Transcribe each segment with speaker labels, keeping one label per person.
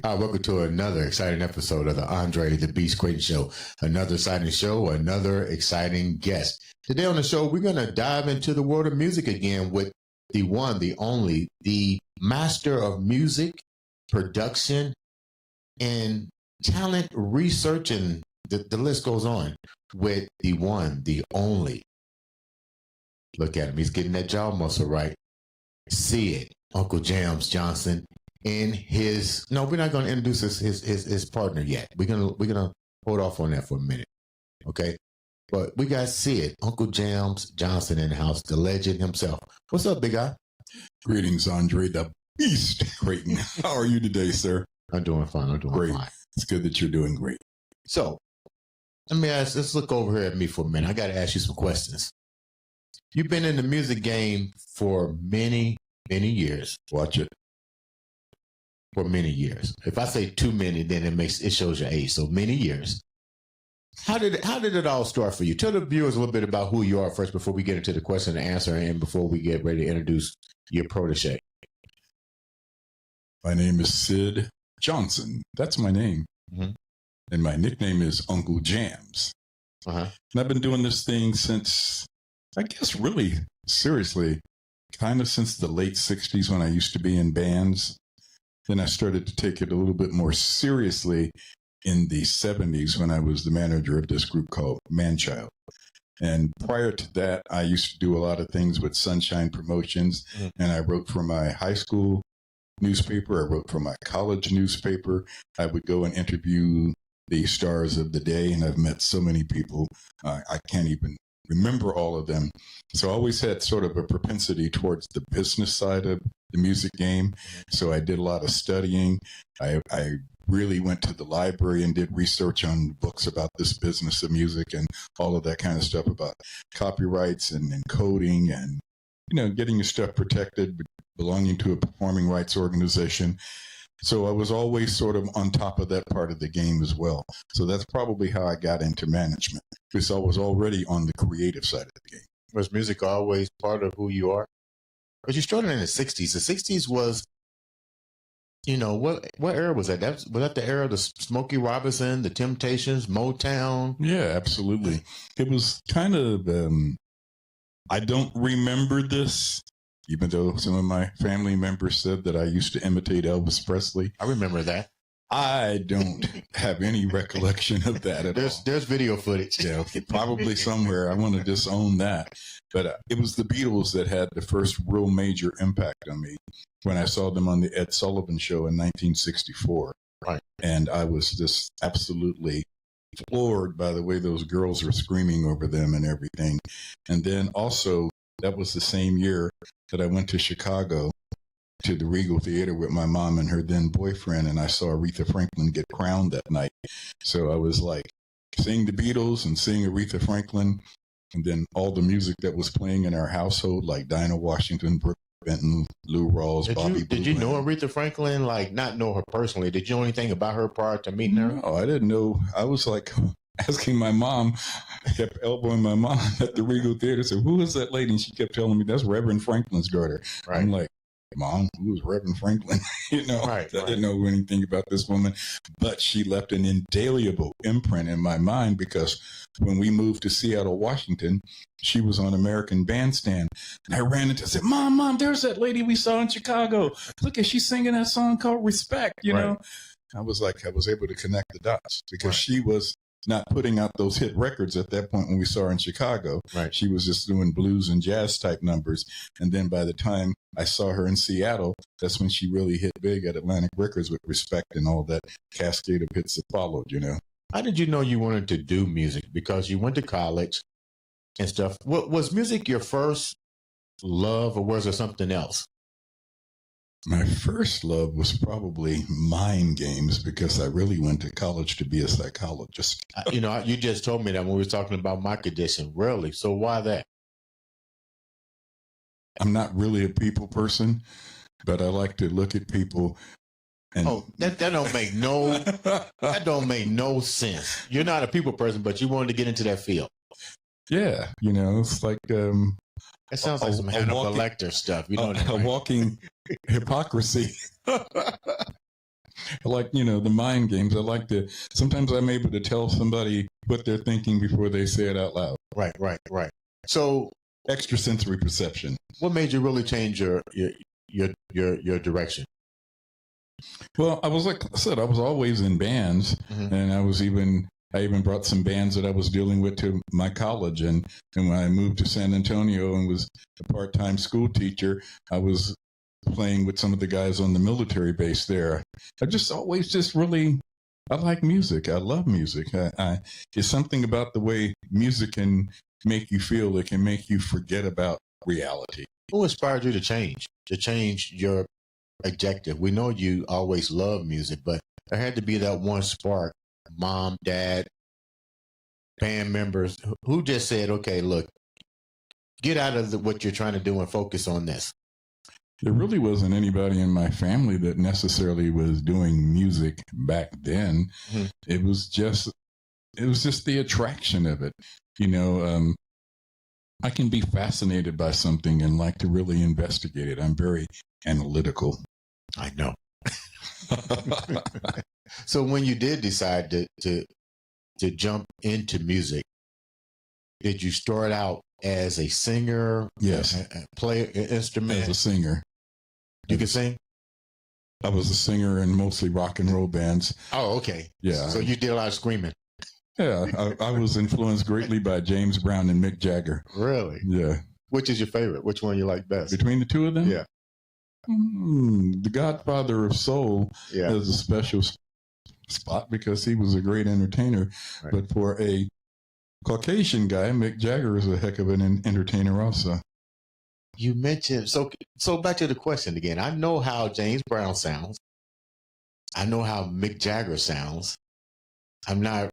Speaker 1: Hi, welcome to another exciting episode of the Andre The Beast Crayton Show. Another exciting show, another exciting guest. Today on the show, we're going to dive into the world of music again with the one, the only, the master of music, production, and talent research, and the list goes on with the one, the only. Look at him. He's getting that jaw muscle right. See it. Uncle Jamz Johnson. In his we're not going to introduce his partner yet. We're gonna hold off on that for a minute, okay? But we got to see it. Uncle Jamz Johnson in the house, the legend himself. What's up, big guy?
Speaker 2: Greetings, Andre The Beast Crayton. How are you today, sir?
Speaker 1: I'm doing fine. I'm doing
Speaker 2: great.
Speaker 1: Fine.
Speaker 2: It's good that you're doing great.
Speaker 1: So let's look over here at me for a minute. I got to ask you some questions. You've been in the music game for many, many years.
Speaker 2: Watch it.
Speaker 1: For many years. If I say too many, then it shows your age. So many years. How did it all start for you? Tell the viewers a little bit about who you are first before we get into the question and answer, and before we get ready to introduce your protege.
Speaker 2: My name is Sid Johnson. That's my name.
Speaker 1: Mm-hmm.
Speaker 2: And my nickname is Uncle Jamz.
Speaker 1: Uh-huh.
Speaker 2: And I've been doing this thing since, I guess really, seriously, kind of since the late 60s when I used to be in bands. Then I started to take it a little bit more seriously in the 70s when I was the manager of this group called Manchild. And prior to that, I used to do a lot of things with Sunshine Promotions. Mm-hmm. And I wrote for my high school newspaper. I wrote for my college newspaper. I would go and interview the stars of the day. And I've met so many people, I can't even remember all of them. So I always had sort of a propensity towards the business side of the music game. So I did a lot of studying. I really went to the library and did research on books about this business of music and all of that kind of stuff about copyrights and encoding and, getting your stuff protected, belonging to a performing rights organization. So I was always sort of on top of that part of the game as well. So that's probably how I got into management, because I was already on the creative side of the game.
Speaker 1: Was music always part of who you are? But you started in the 60s. The 60s was, what era was that? Was that the era of the Smokey Robinson, the Temptations, Motown?
Speaker 2: Yeah, absolutely. It was kind of, I don't remember this, even though some of my family members said that I used to imitate Elvis Presley.
Speaker 1: I remember that.
Speaker 2: I don't have any recollection of that at all.
Speaker 1: There's video footage.
Speaker 2: Yeah, probably somewhere. I want to disown that. But it was the Beatles that had the first real major impact on me when I saw them on the Ed Sullivan Show in 1964.
Speaker 1: Right.
Speaker 2: And I was just absolutely floored by the way those girls were screaming over them and everything. And then also, that was the same year that I went to Chicago to the Regal Theater with my mom and her then boyfriend, and I saw Aretha Franklin get crowned that night. So I was like seeing the Beatles and seeing Aretha Franklin, and then all the music that was playing in our household, like Dinah Washington, Brooke Benton, Lou Rawls, Bobby Blue.
Speaker 1: Did you know Aretha Franklin, like not know her personally? Did you know anything about her prior to meeting her?
Speaker 2: No, I didn't know. I was like asking my mom, kept elbowing my mom at the Regal Theater, said, "Who is that lady?" And she kept telling me, "That's Reverend Franklin's daughter." Right. I'm like, "Mom, who was Reverend Franklin?" I didn't know anything about this woman, but she left an indelible imprint in my mind, because when we moved to Seattle, Washington, she was on American Bandstand, and I ran into, said, Mom, there's that lady we saw in Chicago. Look, she's singing that song called Respect, you know? I was able to connect the dots, because she was not putting out those hit records at that point when we saw her in Chicago.
Speaker 1: Right.
Speaker 2: She was just doing blues and jazz type numbers. And then by the time I saw her in Seattle, that's when she really hit big at Atlantic Records with Respect and all that cascade of hits that followed,
Speaker 1: How did you know you wanted to do music? Because you went to college and stuff. Was music your first love, or was there something else?
Speaker 2: My first love was probably mind games, because I really went to college to be a psychologist.
Speaker 1: You just told me that when we were talking about my condition. Really? So why that?
Speaker 2: I'm not really a people person, but I like to look at people. And
Speaker 1: that don't make no sense. You're not a people person, but you wanted to get into that field.
Speaker 2: Yeah, it's like
Speaker 1: That sounds like some Hannibal Lecter stuff. You know,
Speaker 2: a walking hypocrisy. I like, the mind games. Sometimes I'm able to tell somebody what they're thinking before they say it out loud.
Speaker 1: Right. So,
Speaker 2: Extrasensory perception.
Speaker 1: what made you really change your direction?
Speaker 2: Well, like I said, I was always in bands, and I even brought some bands that I was dealing with to my college. And when I moved to San Antonio and was a part-time school teacher, I was playing with some of the guys on the military base there. I just always I like music. I love music. It's something about the way music can make you feel. It can make you forget about reality.
Speaker 1: Who inspired you to change your objective? We know you always love music, but there had to be that one spark. Mom, dad, band members who just said, okay, look, get out of what you're trying to do and focus on this.
Speaker 2: There really wasn't anybody in my family that necessarily was doing music back then. It was just the attraction of it. I can be fascinated by something and like to really investigate it. I'm very analytical.
Speaker 1: I know. So when you did decide to jump into music, did you start out as a singer?
Speaker 2: Yes.
Speaker 1: Play an instrument?
Speaker 2: As a singer.
Speaker 1: You can sing?
Speaker 2: I was a singer in mostly rock and roll bands.
Speaker 1: Oh, okay.
Speaker 2: Yeah.
Speaker 1: So you did a lot of screaming?
Speaker 2: Yeah. I was influenced greatly by James Brown and Mick Jagger.
Speaker 1: Really?
Speaker 2: Yeah.
Speaker 1: Which is your favorite? Which one you like best?
Speaker 2: Between the two of them?
Speaker 1: Yeah.
Speaker 2: The Godfather of Soul has a special spot because he was a great entertainer. Right. But for a Caucasian guy, Mick Jagger is a heck of an entertainer also.
Speaker 1: You mentioned, so back to the question again. I know how James Brown sounds. I know how Mick Jagger sounds. I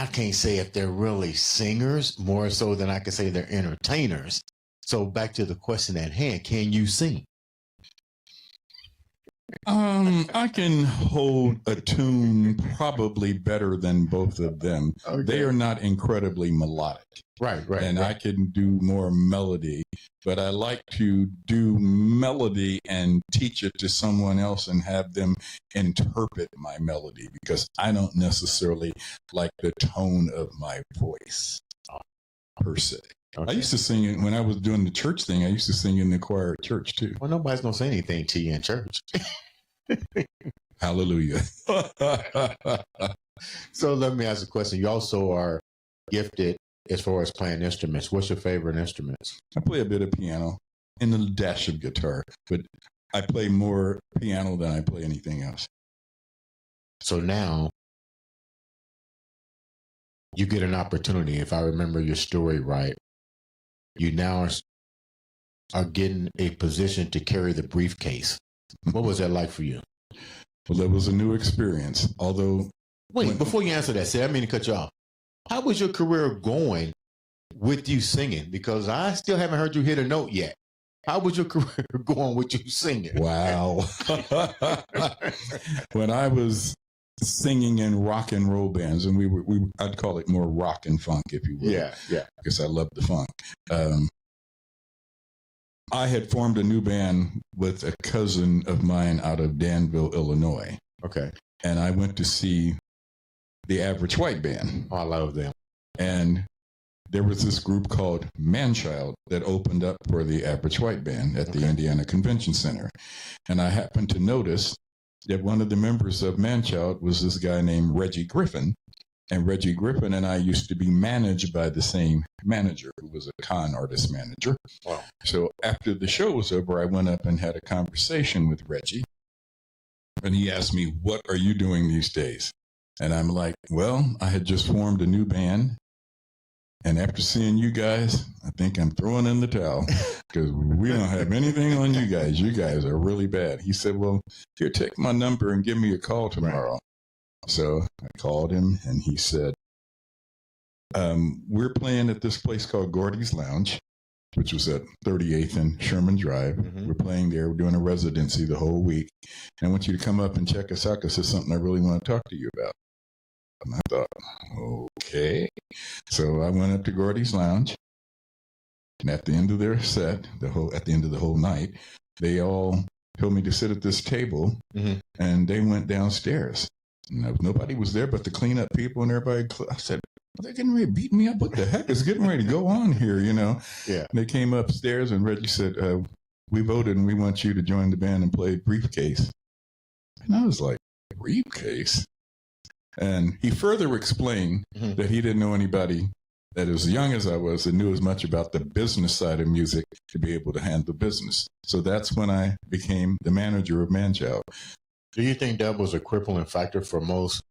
Speaker 1: can't say if they're really singers, more so than I can say they're entertainers. So back to the question at hand, can you sing?
Speaker 2: I can hold a tune probably better than both of them. Okay. They are not incredibly melodic.
Speaker 1: Right.
Speaker 2: And I can do more melody, but I like to do melody and teach it to someone else and have them interpret my melody because I don't necessarily like the tone of my voice per se. Okay. I used to sing it when I was doing the church thing. I used to sing in the choir at church too.
Speaker 1: Well, nobody's going to say anything to you in church.
Speaker 2: Hallelujah.
Speaker 1: So let me ask a question. You also are gifted as far as playing instruments. What's your favorite instruments?
Speaker 2: I play a bit of piano and a dash of guitar, but I play more piano than I play anything else.
Speaker 1: So now you get an opportunity. If I remember your story right, you now are getting a position to carry the briefcase. What was that like for you?
Speaker 2: Well, that was a new experience. Although,
Speaker 1: wait, before you answer that, I didn't mean to cut you off. How was your career going with you singing? Because I still haven't heard you hit a note yet. How was your career going with you singing?
Speaker 2: Wow. When I was singing in rock and roll bands, and I'd call it more rock and funk, if you will.
Speaker 1: Yeah.
Speaker 2: Because I love the funk. I had formed a new band with a cousin of mine out of Danville, Illinois.
Speaker 1: Okay.
Speaker 2: And I went to see the Average White Band.
Speaker 1: Oh, I love them.
Speaker 2: And there was this group called Manchild that opened up for the Average White Band at the Indiana Convention Center. And I happened to notice that one of the members of Manchild was this guy named Reggie Griffin. And Reggie Griffin and I used to be managed by the same manager, who was a con artist manager.
Speaker 1: Wow.
Speaker 2: So after the show was over, I went up and had a conversation with Reggie. And he asked me, "What are you doing these days?" And I'm like, well, I had just formed a new band. And after seeing you guys, I think I'm throwing in the towel because we don't have anything on you guys. You guys are really bad. He said, well, here, take my number and give me a call tomorrow. Right. So I called him and he said, we're playing at this place called Gordy's Lounge, which was at 38th and Sherman Drive. Mm-hmm. We're playing there. We're doing a residency the whole week. And I want you to come up and check us out because there's something I really want to talk to you about. And I thought, okay. So I went up to Gordy's Lounge. And at the end of their set, at the end of the whole night, they all told me to sit at this table, and they went downstairs. Nobody was there but the cleanup people and everybody. I said, are they getting ready to beat me up? What the heck is getting ready to go on here, Yeah. And they came upstairs and Reggie said, we voted and we want you to join the band and play Briefcase. And I was like, Briefcase? And he further explained that he didn't know anybody that as young as I was that knew as much about the business side of music to be able to handle business. So that's when I became the manager of Manchild.
Speaker 1: Do you think that was a crippling factor for most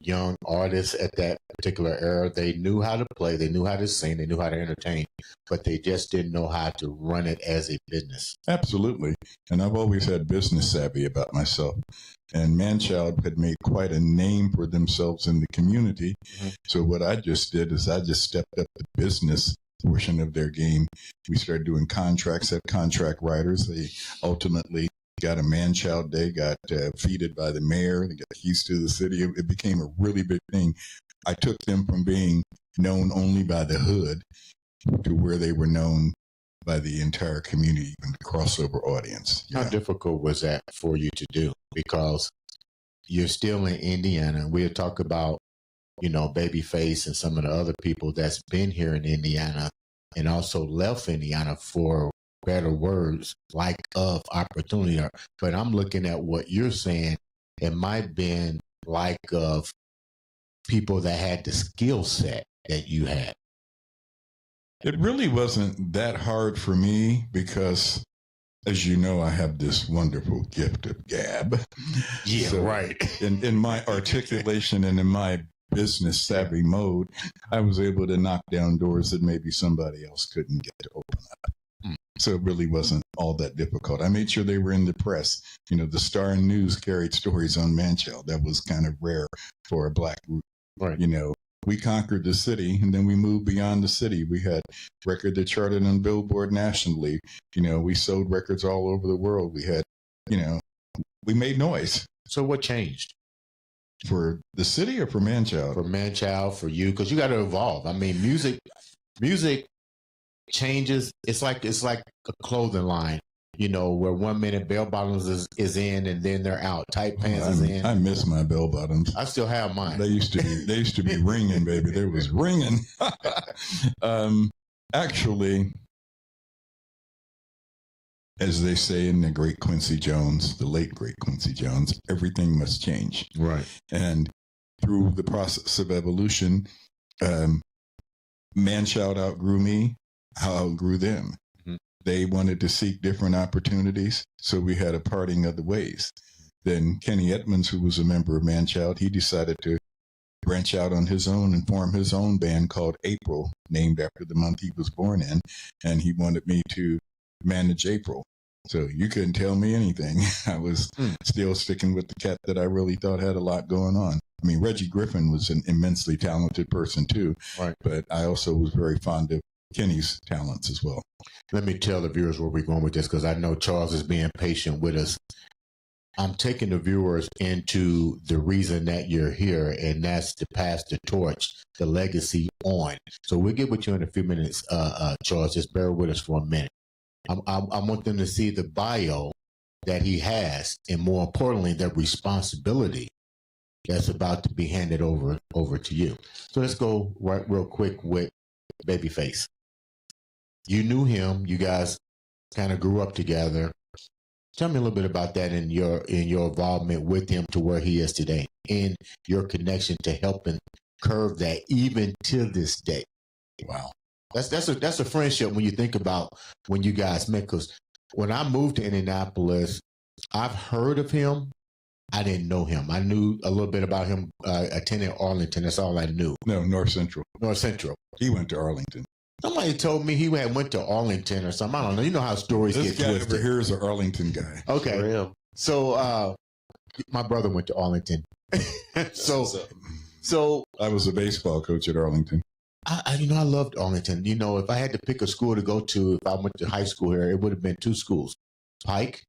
Speaker 1: young artists at that particular era? They knew how to play, they knew how to sing, they knew how to entertain, but they just didn't know how to run it as a business.
Speaker 2: Absolutely. And I've always had business savvy about myself. And Manchild had made quite a name for themselves in the community. So what I just did is I just stepped up the business portion of their game. We started doing contracts, had contract writers. They ultimately got a Manchild Day, got feted by the mayor, they got keys to the city. It became a really big thing. I took them from being known only by the hood to where they were known by the entire community and the crossover audience.
Speaker 1: How difficult was that for you to do? Because you're still in Indiana. We'll talk about, Babyface and some of the other people that's been here in Indiana and also left Indiana for better words, like of opportunity. But I'm looking at what you're saying. It might have been like of people that had the skill set that you had.
Speaker 2: It really wasn't that hard for me because, as you know, I have this wonderful gift of gab.
Speaker 1: Yeah, so right.
Speaker 2: In my articulation and in my business savvy mode, I was able to knock down doors that maybe somebody else couldn't get to open up. So it really wasn't all that difficult. I made sure they were in the press. The Star and News carried stories on Manchild. That was kind of rare for a black group.
Speaker 1: Right.
Speaker 2: We conquered the city and then we moved beyond the city. We had record that charted on Billboard nationally. We sold records all over the world. We had, we made noise.
Speaker 1: So what changed?
Speaker 2: For the city or for Manchild?
Speaker 1: For Manchild, for you, because you got to evolve. I mean, music changes. It's like a clothing line. Where 1 minute bell bottoms is in and then they're out. Tight pants is in.
Speaker 2: I miss my bell bottoms.
Speaker 1: I still have mine.
Speaker 2: They used to be ringing, baby. There was ringing. Actually, as they say in the great Quincy Jones, the late great Quincy Jones, everything must change.
Speaker 1: Right.
Speaker 2: And through the process of evolution, Manchild outgrew me. I outgrew them. They wanted to seek different opportunities, so we had a parting of the ways. Then Kenny Edmonds, who was a member of Manchild, he decided to branch out on his own and form his own band called April, named after the month he was born in, and he wanted me to manage April. So you couldn't tell me anything. I was still sticking with the cat that I really thought had a lot going on. I mean, Reggie Griffin was an immensely talented person too,
Speaker 1: right.
Speaker 2: But I also was very fond of Kenny's talents as well.
Speaker 1: Let me tell the viewers where we're going with this, because I know Charles is being patient with us. I'm taking the viewers into the reason that you're here, and that's to pass the torch, the legacy on. So we'll get with you in a few minutes, Charles. Just bear with us for a minute. I want them to see the bio that he has, and more importantly, the responsibility that's about to be handed over to you. So let's go right real quick with Babyface. You knew him. You guys kind of grew up together. Tell me a little bit about that and your involvement with him to where he is today, and your connection to helping curve that even to this day.
Speaker 2: Wow,
Speaker 1: that's a friendship when you think about when you guys met. Because when I moved to Indianapolis, I've heard of him. I didn't know him. I knew a little bit about him attending Arlington. That's all I knew.
Speaker 2: No, North Central.
Speaker 1: North Central.
Speaker 2: He went to Arlington.
Speaker 1: Somebody told me he went to Arlington or something. I don't know. You know how stories
Speaker 2: this
Speaker 1: get
Speaker 2: guy
Speaker 1: twisted.
Speaker 2: Over here is an Arlington guy.
Speaker 1: Okay. So my brother went to Arlington. so
Speaker 2: I was a baseball coach at Arlington.
Speaker 1: I loved Arlington. If I had to pick a school to go to, if I went to high school here, it would have been two schools, Pike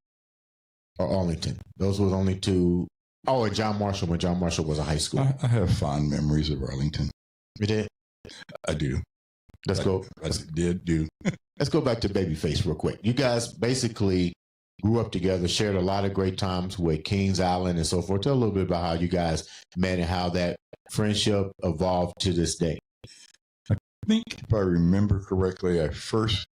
Speaker 1: or Arlington. Those were the only two. Oh, and John Marshall, when John Marshall was a high school.
Speaker 2: I have fond memories of Arlington.
Speaker 1: You did?
Speaker 2: I do.
Speaker 1: Let's go.
Speaker 2: I did do.
Speaker 1: Let's go back to Babyface real quick. You guys basically grew up together, shared a lot of great times with Kings Island and so forth. Tell a little bit about how you guys met and how that friendship evolved to this day.
Speaker 2: I think if I remember correctly, I first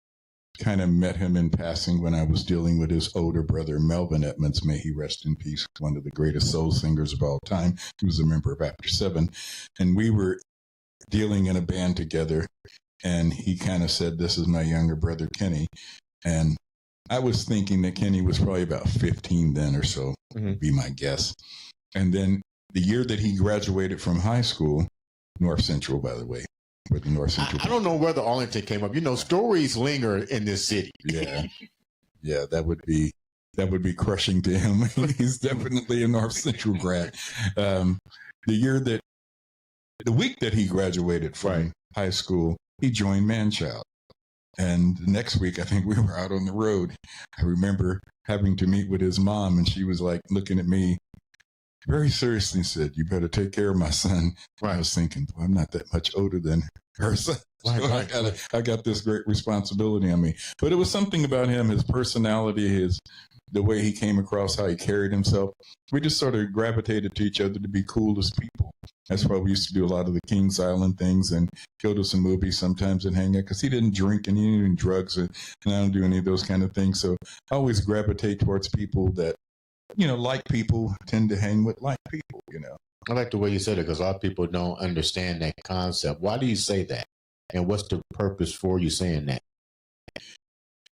Speaker 2: kind of met him in passing when I was dealing with his older brother, Melvin Edmonds. May he rest in peace, one of the greatest soul singers of all time. He was a member of After Seven. And we were dealing in a band together. And he kind of said, "This is my younger brother, Kenny." And I was thinking that Kenny was probably about 15 then or so, would be my guess. And then the year that he graduated from high school, North Central, by the way, where the North Central.
Speaker 1: I don't know whether Arlington came up. You know, stories linger in this city.
Speaker 2: Yeah, that would be crushing to him. He's definitely a North Central grad. The week that he graduated from high school, he joined Manchild. And the next week, I think we were out on the road. I remember having to meet with his mom, and she was like looking at me very seriously and said, "You better take care of my son." I was thinking, well, I'm not that much older than her son. So I got this great responsibility on me. But it was something about him, his personality, the way he came across, how he carried himself. We just sort of gravitated to each other to be cool as people. That's why we used to do a lot of the Kings Island things and go to some movies sometimes and hang out, because he didn't drink and he didn't do drugs, and I don't do any of those kind of things. So I always gravitate towards people that, like people, tend to hang with like people,
Speaker 1: I like the way you said it, because a lot of people don't understand that concept. Why do you say that? And what's the purpose for you saying that?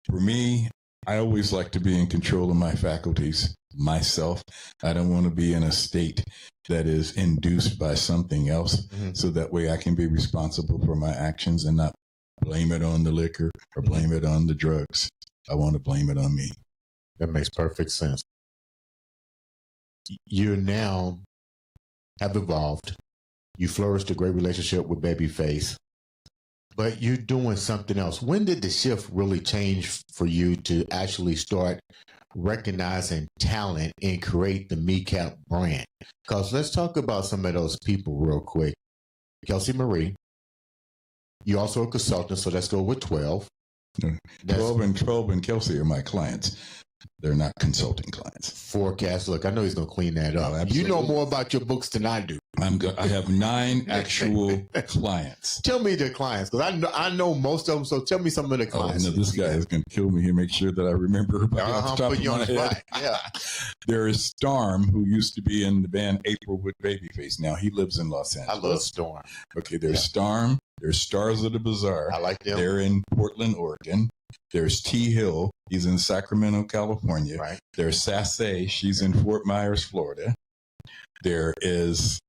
Speaker 2: For me, I always like to be in control of my faculties, myself. I don't want to be in a state that is induced by something else, so that way I can be responsible for my actions and not blame it on the liquor or blame it on the drugs. I want to blame it on me.
Speaker 1: That makes perfect sense. You now have evolved. You flourished a great relationship with Babyface, but you're doing something else. When did the shift really change for you to actually start recognizing talent and create the MeCap brand? Because let's talk about some of those people real quick. Kelsey Marie, you also a consultant, so let's go with 12.
Speaker 2: 12 and Kelsey are my clients. They're not consulting clients.
Speaker 1: Forecast. Look, I know he's going to clean that up. You know more about your books than I do.
Speaker 2: I have 9 actual clients.
Speaker 1: Tell me the clients, because I know most of them. So tell me some of the clients.
Speaker 2: Oh, no, this guy is going to kill me here. Make sure that I remember everybody off the top of my head.
Speaker 1: Yeah.
Speaker 2: There is Storm, who used to be in the band April with Babyface. Now he lives in Los Angeles.
Speaker 1: I love Storm.
Speaker 2: Okay, there's Storm. There's Stars of the Bazaar.
Speaker 1: I like them.
Speaker 2: They're in Portland, Oregon. There's T. Hill. He's in Sacramento, California.
Speaker 1: Right.
Speaker 2: There's Suttice. She's in Fort Myers, Florida. There is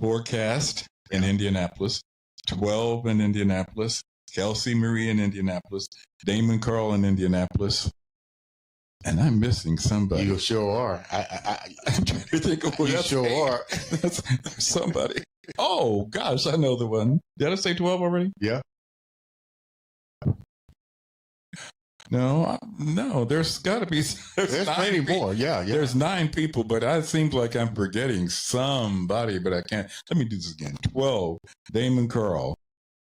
Speaker 2: Forecast in Indianapolis. 12 in Indianapolis. Kelsey Marie in Indianapolis. Damon Carl in Indianapolis. And I'm missing somebody.
Speaker 1: You sure are.
Speaker 2: I'm trying to think of who
Speaker 1: you sure are.
Speaker 2: That's somebody. Oh, gosh, I know the one. Did I say 12 already?
Speaker 1: Yeah.
Speaker 2: No, there's got to be.
Speaker 1: There's plenty more. Yeah.
Speaker 2: There's 9 people, but it seems like I'm forgetting somebody, but I can't. Let me do this again. 12, Damon Carl,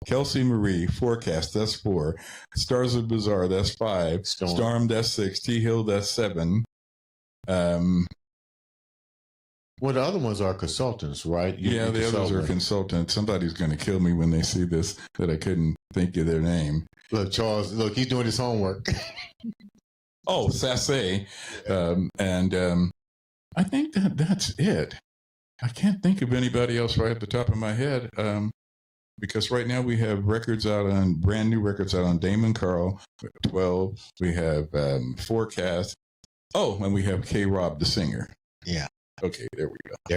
Speaker 2: Kelsey Marie, Forecast, that's 4. Stars of Bazaar, that's 5. Storm, that's 6. T. Hill, that's 7.
Speaker 1: Well, the other ones are consultants, right?
Speaker 2: The others are consultants. Somebody's going to kill me when they see this, that I couldn't think of their name.
Speaker 1: Look, Charles, he's doing his homework.
Speaker 2: Oh, Sassé. I think that's it. I can't think of anybody else right at the top of my head, because right now we have brand new records out on Damon Carl, 12. We have Forecast. Oh, and we have K-Rob, the singer.
Speaker 1: Yeah.
Speaker 2: Okay, there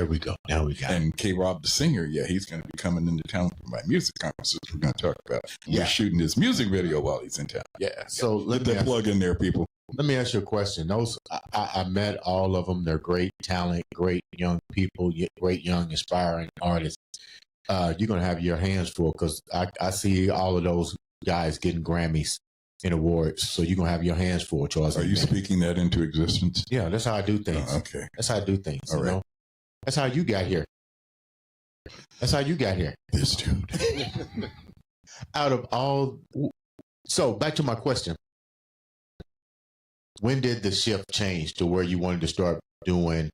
Speaker 2: we go.
Speaker 1: Now we got it.
Speaker 2: And K-Rob, the singer, he's going to be coming into town for my music conferences we're going to talk about. We're shooting his music video while he's in town. Yeah.
Speaker 1: So
Speaker 2: let that plug in there, people.
Speaker 1: Let me ask you a question. Those I met all of them. They're great talent, great young people, great young aspiring artists. You're going to have your hands full, because I see all of those guys getting Grammys and awards. So you're going to have your hands full, Charles.
Speaker 2: Are you speaking that into existence?
Speaker 1: Yeah, that's how I do things.
Speaker 2: Oh, okay.
Speaker 1: That's how I do things.
Speaker 2: All right.
Speaker 1: That's how you got here.
Speaker 2: This dude.
Speaker 1: Out of all. So back to my question. when did the shift change to where you wanted to start doing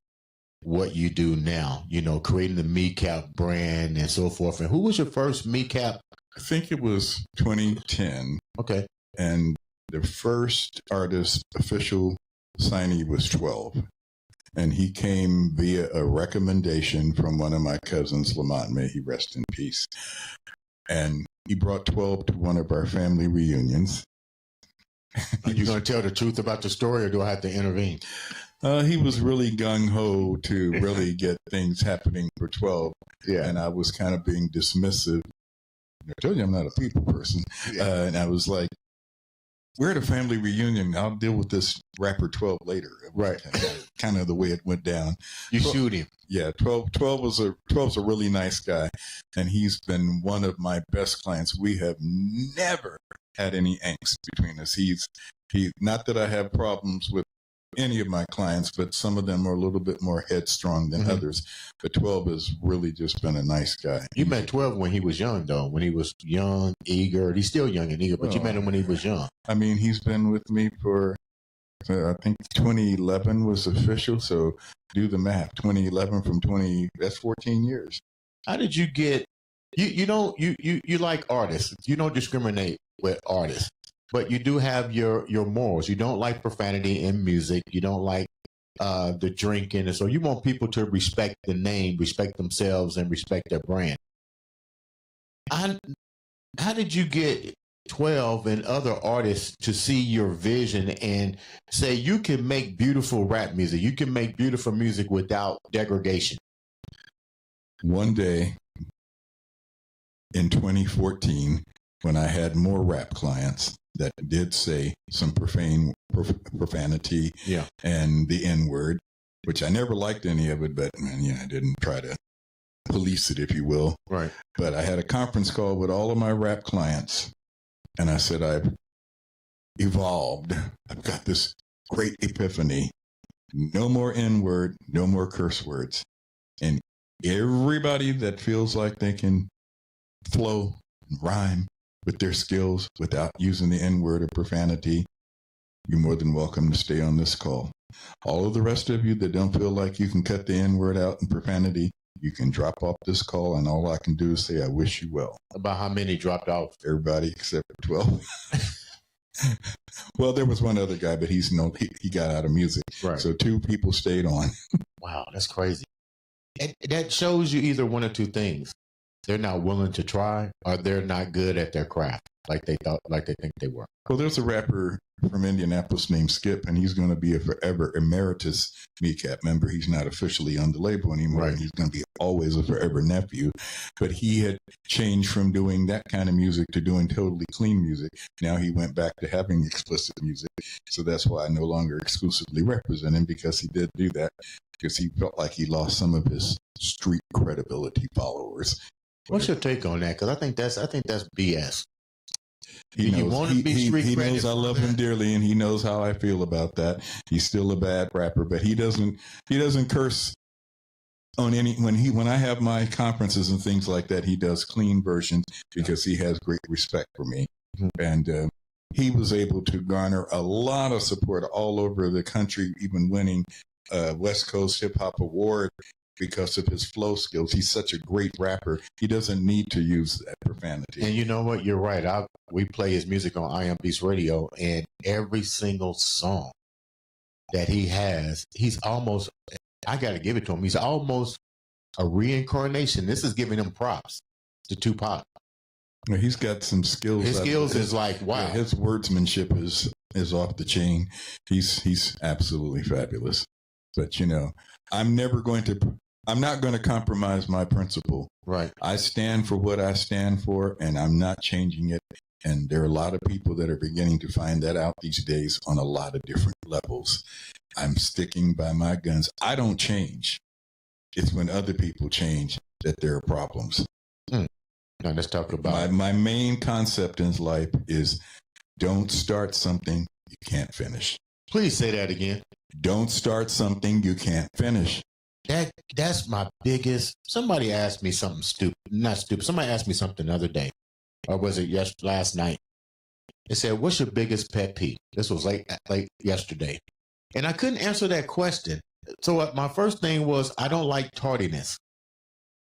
Speaker 1: what you do now? You know, creating the Meatcap brand and so forth. And who was your first Meatcap?
Speaker 2: I think it was 2010.
Speaker 1: Okay.
Speaker 2: And the first artist official signee was 12. And he came via a recommendation from one of my cousins, Lamont, may he rest in peace. And he brought 12 to one of our family reunions.
Speaker 1: Are you going to tell the truth about the story, or do I have to intervene?
Speaker 2: He was really gung-ho to really get things happening for 12.
Speaker 1: Yeah.
Speaker 2: And I was kind of being dismissive. I told you I'm not a people person.
Speaker 1: Yeah.
Speaker 2: And I was like, we're at a family reunion. I'll deal with this rapper 12 later.
Speaker 1: Right.
Speaker 2: Kind of the way it went down.
Speaker 1: You
Speaker 2: 12,
Speaker 1: shoot him.
Speaker 2: Yeah. 12's a really nice guy. And he's been one of my best clients. We have never had any angst between us. Not that I have problems with any of my clients, but some of them are a little bit more headstrong than others. But 12 has really just been a nice guy.
Speaker 1: You met 12 when he was young, though. When he was young, eager. He's still young and eager, but you met him when he was young.
Speaker 2: I mean, he's been with me for, I think 2011 was official. So do the math. 2011 from that's 14 years.
Speaker 1: How did you get? You like artists. You don't discriminate with artists. But you do have your morals. You don't like profanity in music. You don't like the drinking. And so you want people to respect the name, respect themselves, and respect their brand. How did you get 12 and other artists to see your vision and say you can make beautiful rap music? You can make beautiful music without degradation.
Speaker 2: One day in 2014, when I had more rap clients that did say some profanity and the N-word, which I never liked any of it, but I didn't try to police it, if you will.
Speaker 1: Right.
Speaker 2: But I had a conference call with all of my rap clients, and I said, I've evolved. I've got this great epiphany. No more N-word, no more curse words. And everybody that feels like they can flow and rhyme with their skills without using the N-word or profanity, you're more than welcome to stay on this call. All of the rest of you that don't feel like you can cut the N-word out and profanity, you can drop off this call, and all I can do is say, I wish you well.
Speaker 1: About how many dropped off?
Speaker 2: Everybody except for 12. Well, there was one other guy, but he got out of music.
Speaker 1: Right.
Speaker 2: So 2 people stayed on.
Speaker 1: Wow, that's crazy. And that shows you either one or two things. They're not willing to try, or they're not good at their craft like they think they were.
Speaker 2: Well, there's a rapper from Indianapolis named Skip, and he's going to be a forever emeritus Meatcap member. He's not officially on the label anymore, and he's going to be always a forever nephew. But he had changed from doing that kind of music to doing totally clean music. Now he went back to having explicit music. So that's why I no longer exclusively represent him, because he did do that, because he felt like he lost some of his street credibility followers.
Speaker 1: What's your take on that? Because I think that's BS.
Speaker 2: He knows I love him dearly, and he knows how I feel about that. He's still a bad rapper, but he doesn't curse on any when I have my conferences and things like that. He does clean versions because he has great respect for me, and he was able to garner a lot of support all over the country, even winning West Coast Hip Hop Award because of his flow skills. He's such a great rapper. He doesn't need to use that profanity.
Speaker 1: And you know what? You're right. We play his music on I Am Beast Radio, and every single song that he has, he's almost, I got to give it to him, he's almost a reincarnation. This is giving him props to Tupac.
Speaker 2: Well, he's got some skills.
Speaker 1: His skills is like, wow.
Speaker 2: Yeah, his wordsmanship is off the chain. He's absolutely fabulous. But, I'm not going to compromise my principle.
Speaker 1: Right.
Speaker 2: I stand for what I stand for, and I'm not changing it. And there are a lot of people that are beginning to find that out these days on a lot of different levels. I'm sticking by my guns. I don't change. It's when other people change that there are problems.
Speaker 1: Now let's talk about
Speaker 2: my main concept in life is don't start something you can't finish.
Speaker 1: Please say that again.
Speaker 2: Don't start something you can't finish.
Speaker 1: That's my biggest. Somebody asked me something stupid. Not stupid. Somebody asked me something the other day. Or was it last night? and said, "What's your biggest pet peeve?" This was like yesterday, and I couldn't answer that question. So my first thing was, I don't like tardiness.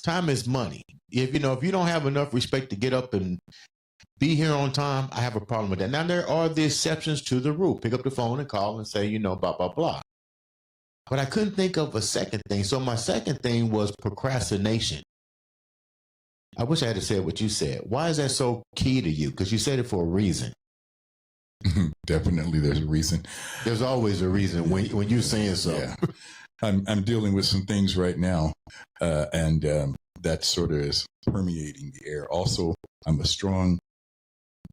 Speaker 1: Time is money. If you don't have enough respect to get up and be here on time, I have a problem with that. Now, there are the exceptions to the rule. Pick up the phone and call and say, blah, blah, blah. But I couldn't think of a second thing. So my second thing was procrastination. I wish I had said what you said. Why is that so key to you? Because you said it for a reason.
Speaker 2: Definitely there's a reason.
Speaker 1: There's always a reason when you're saying so.
Speaker 2: Yeah. I'm dealing with some things right now, and that sort of is permeating the air. Also, I'm a strong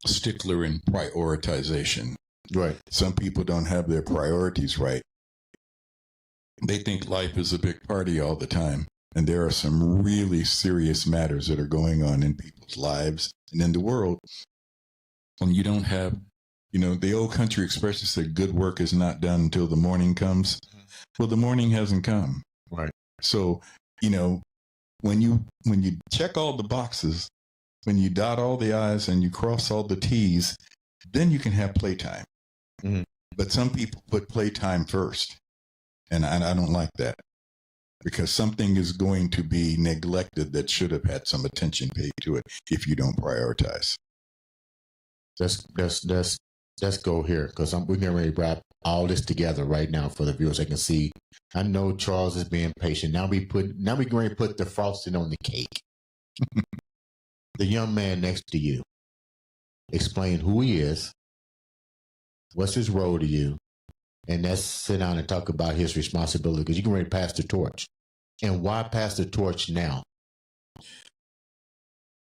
Speaker 2: stickler in prioritization.
Speaker 1: Right.
Speaker 2: Some people don't have their priorities right. They think life is a big party all the time. And there are some really serious matters that are going on in people's lives and in the world. And you don't have, the old country expression said, good work is not done until the morning comes. Well, the morning hasn't come.
Speaker 1: Right.
Speaker 2: So, when you check all the boxes, when you dot all the I's and you cross all the T's, then you can have playtime. Mm-hmm. But some people put playtime first. And I don't like that, because something is going to be neglected that should have had some attention paid to it if you don't prioritize.
Speaker 1: Let's go here, because we're getting ready to wrap all this together right now for the viewers. They can see. I know Charles is being patient. Now we're going to put the frosting on the cake. The young man next to you, explain who he is, what's his role to you, and let's sit down and talk about his responsibility, because you can ready to pass the torch. And why pass the torch now?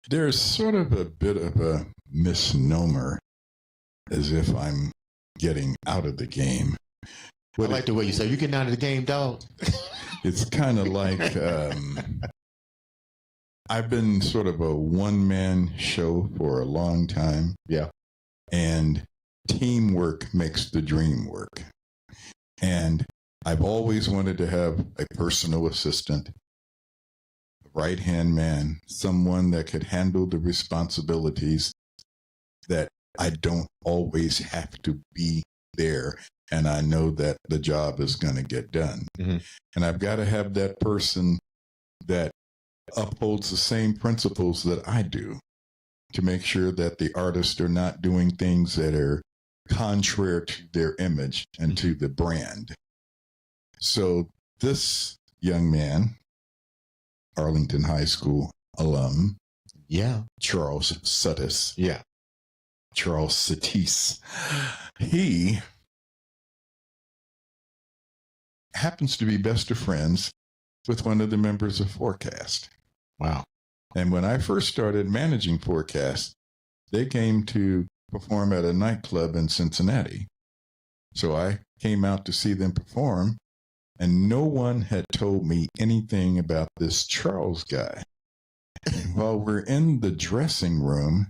Speaker 2: There's sort of a bit of a misnomer, as if I'm getting out of the game.
Speaker 1: I like the way you say, you getting out of the game, dog.
Speaker 2: It's kind of like I've been sort of a one-man show for a long time.
Speaker 1: Yeah. And
Speaker 2: teamwork makes the dream work. And I've always wanted to have a personal assistant, a right-hand man, someone that could handle the responsibilities that I don't always have to be there. And I know that the job is going to get done. Mm-hmm. And I've got to have that person that upholds the same principles that I do, to make sure that the artists are not doing things that are contrary to their image and to the brand. So this young man, Arlington High School alum, Charles Suttice, Charles Suttice, he happens to be best of friends with one of the members of Forecast.
Speaker 1: Wow.
Speaker 2: And when I first started managing Forecast, they came to perform at a nightclub in Cincinnati. So I came out to see them perform, and no one had told me anything about this Charles guy. And while we're in the dressing room,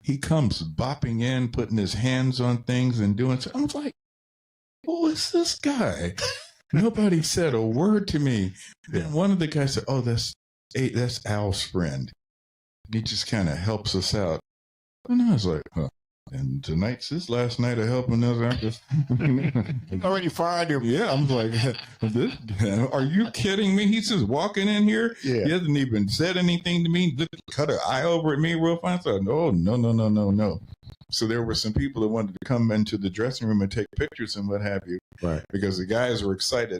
Speaker 2: he comes bopping in, putting his hands on things and doing so. I was like, who is this guy? Nobody said a word to me. Then one of the guys said, oh, that's Al's friend. He just kind of helps us out. And I was like, huh. And tonight's his last night of helping us. I'm just
Speaker 1: already fired him.
Speaker 2: Yeah, I'm like, are you kidding me? He's just walking in here.
Speaker 1: Yeah.
Speaker 2: He hasn't even said anything to me. Cut an eye over at me real fast. So, no. So there were some people that wanted to come into the dressing room and take pictures and what have you.
Speaker 1: Right.
Speaker 2: Because the guys were excited.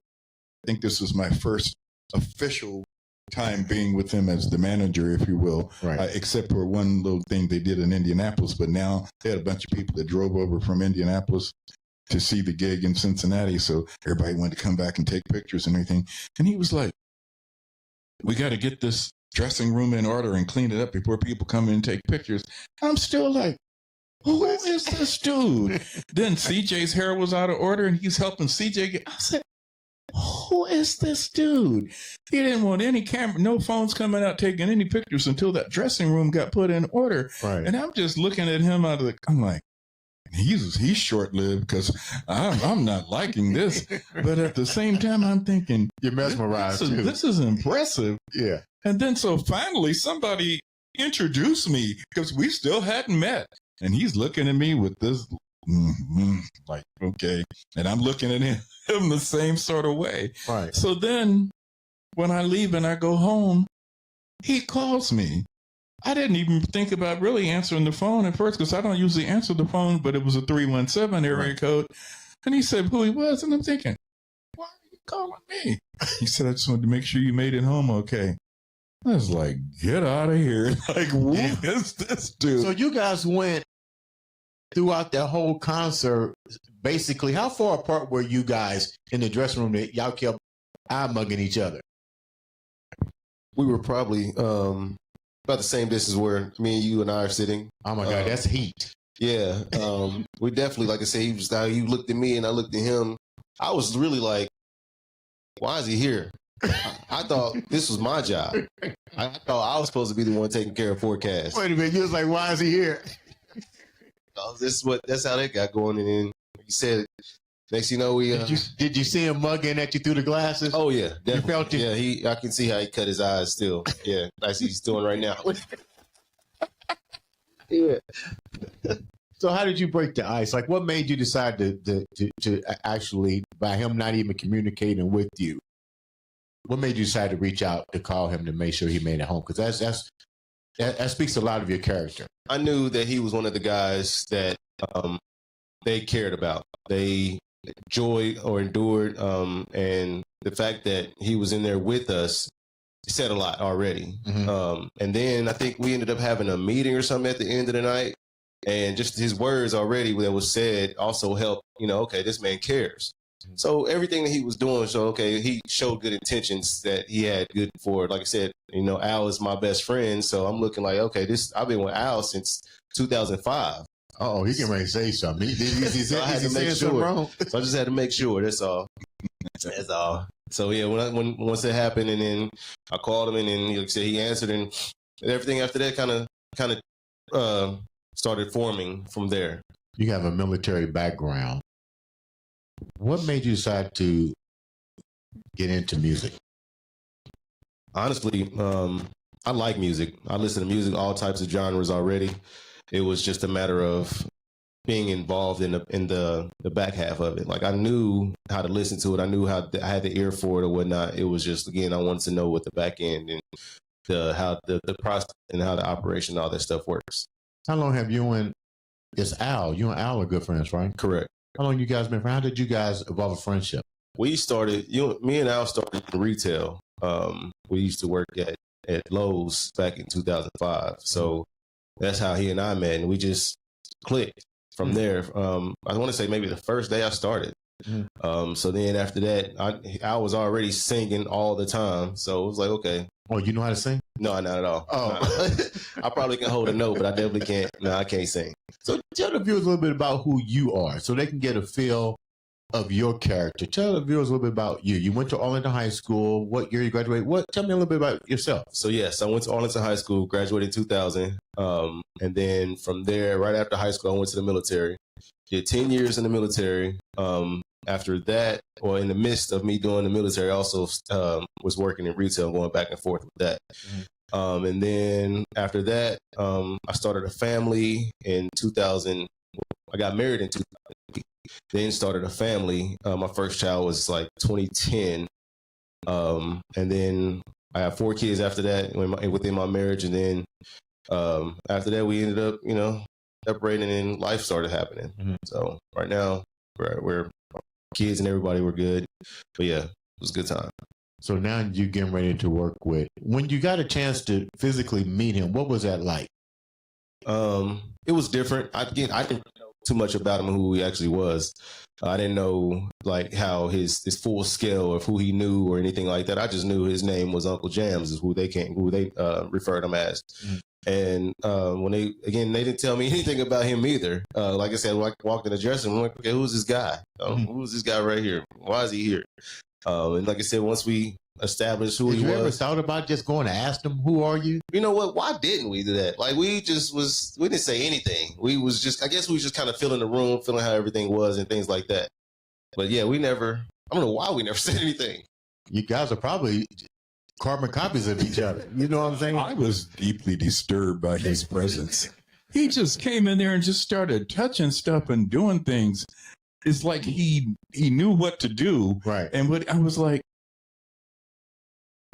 Speaker 2: I think this was my first official time being with him as the manager, if you will,
Speaker 1: right.
Speaker 2: Except for one little thing they did in Indianapolis. But now they had a bunch of people that drove over from Indianapolis to see the gig in Cincinnati. So everybody wanted to come back and take pictures and everything. And he was like, we got to get this dressing room in order and clean it up before people come in and take pictures. I'm still like, who is this dude? Then CJ's hair was out of order and he's helping CJ get. I said, who is this dude? He didn't want any camera, no phones coming out taking any pictures until that dressing room got put in order.
Speaker 1: Right.
Speaker 2: And I'm just looking at him out of the. I'm like, he's short-lived because I'm not liking this. But at the same time, I'm thinking,
Speaker 1: you're mesmerized.
Speaker 2: This is impressive.
Speaker 1: Yeah.
Speaker 2: And then so finally somebody introduced me because we still hadn't met. And he's looking at me with this, like, okay. And I'm looking at him the same sort of way.
Speaker 1: Right.
Speaker 2: So then when I leave and I go home, he calls me. I didn't even think about really answering the phone at first because I don't usually answer the phone, but it was a 317 area code. And he said who he was. And I'm thinking, why are you calling me? He said, I just wanted to make sure you made it home okay. I was like, get out of here. Like, who is this dude?
Speaker 1: So you guys went throughout that whole concert. Basically, how far apart were you guys in the dressing room that y'all kept eye mugging each other?
Speaker 3: We were probably about the same distance where me and you and I are sitting.
Speaker 1: Oh my God, that's heat.
Speaker 3: Yeah. We definitely, like I said, he looked at me and I looked at him. I was really like, why is he here? I thought this was my job. I thought I was supposed to be the one taking care of forecasts.
Speaker 1: Wait a minute, you was like, why is he here?
Speaker 3: That's how that got going. And then he said, next you know, we
Speaker 1: did you see him mugging at you through the glasses?
Speaker 3: Oh yeah, definitely.
Speaker 1: You felt it?
Speaker 3: Yeah, I can see how he cut his eyes still. Yeah, I see he's doing right now.
Speaker 1: Yeah. So how did you break the ice? Like, what made you decide to actually, by him not even communicating with you, what made you decide to reach out to call him to make sure he made it home? Because that speaks a lot of your character.
Speaker 3: I knew that he was one of the guys that they cared about. They enjoyed or endured, and the fact that he was in there with us said a lot already. Mm-hmm. And then I think we ended up having a meeting or something at the end of the night, and just his words already that was said also helped. Okay, this man cares. So everything that he was doing, he showed good intentions that he had good for. Like I said, Al is my best friend, so I'm looking like, okay, I've been with Al since 2005.
Speaker 1: Oh, he can ready to say something.
Speaker 3: So I had to make sure. So I just had to make sure. That's all. That's all. So yeah, once it happened, and then I called him, and then like I said, he answered, and everything after that kind of started forming from there.
Speaker 1: You have a military background. What made you decide to get into music?
Speaker 3: Honestly, I like music. I listen to music, all types of genres already. It was just a matter of being involved in the back half of it. Like I knew how to listen to it. I knew how I had the ear for it or whatnot. It was just, again, I wanted to know what the back end and how the process and how the operation, all that stuff works.
Speaker 1: How long have you and Al are good friends, right?
Speaker 3: Correct.
Speaker 1: How long you guys been friends? How did you guys evolve a friendship?
Speaker 3: We started, me and Al started in retail. We used to work at Lowe's back in 2005. So that's how he and I met, and we just clicked from there. I want to say maybe the first day I started. So then after that, I was already singing all the time. So it was like, okay.
Speaker 1: Oh, you know how to sing?
Speaker 3: No, not at all.
Speaker 1: Oh,
Speaker 3: I probably can hold a note, but I definitely can't. No, I can't sing.
Speaker 1: So tell the viewers a little bit about who you are so they can get a feel of your character. Tell the viewers a little bit about you. You went to Arlington High School. What year you graduated? Tell me a little bit about yourself.
Speaker 3: So yes, I went to Arlington High School, graduated in 2000. And then from there, right after high school, I went to the military. Did 10 years in the military. After that, or in the midst of me doing the military, I also was working in retail, going back and forth with that. And then after that, I started a family in 2000. I got married in 2000. Then started a family. My first child was like 2010. And then I have 4 kids after that within my marriage. And then after that, we ended up, separating, and life started happening. So right now, we're kids and everybody were good. But yeah, it was a good time.
Speaker 1: So now you're getting ready to work with. When you got a chance to physically meet him, what was that like?
Speaker 3: It was different. I didn't know too much about him, who he actually was. I didn't know like how his full scale of who he knew or anything like that. I just knew his name was Uncle Jamz, is who they referred him as. And when they didn't tell me anything about him either. Like I said, when I walked in the dressing room, I'm like, okay, who's this guy? Who's this guy right here? Why is he here? And like I said, once we established who he was.
Speaker 1: Did you ever thought about just going to ask them, who are you?
Speaker 3: You know what? Why didn't we do that? Like we didn't say anything. I guess we was just kind of feeling the room, feeling how everything was and things like that. But yeah, I don't know why we never said anything.
Speaker 1: You guys are probably carbon copies of each other. You know what I'm saying?
Speaker 2: I was deeply disturbed by his presence. he just came in there and just started touching stuff and doing things. It's like he knew what to do.
Speaker 1: Right.
Speaker 2: And what I was like,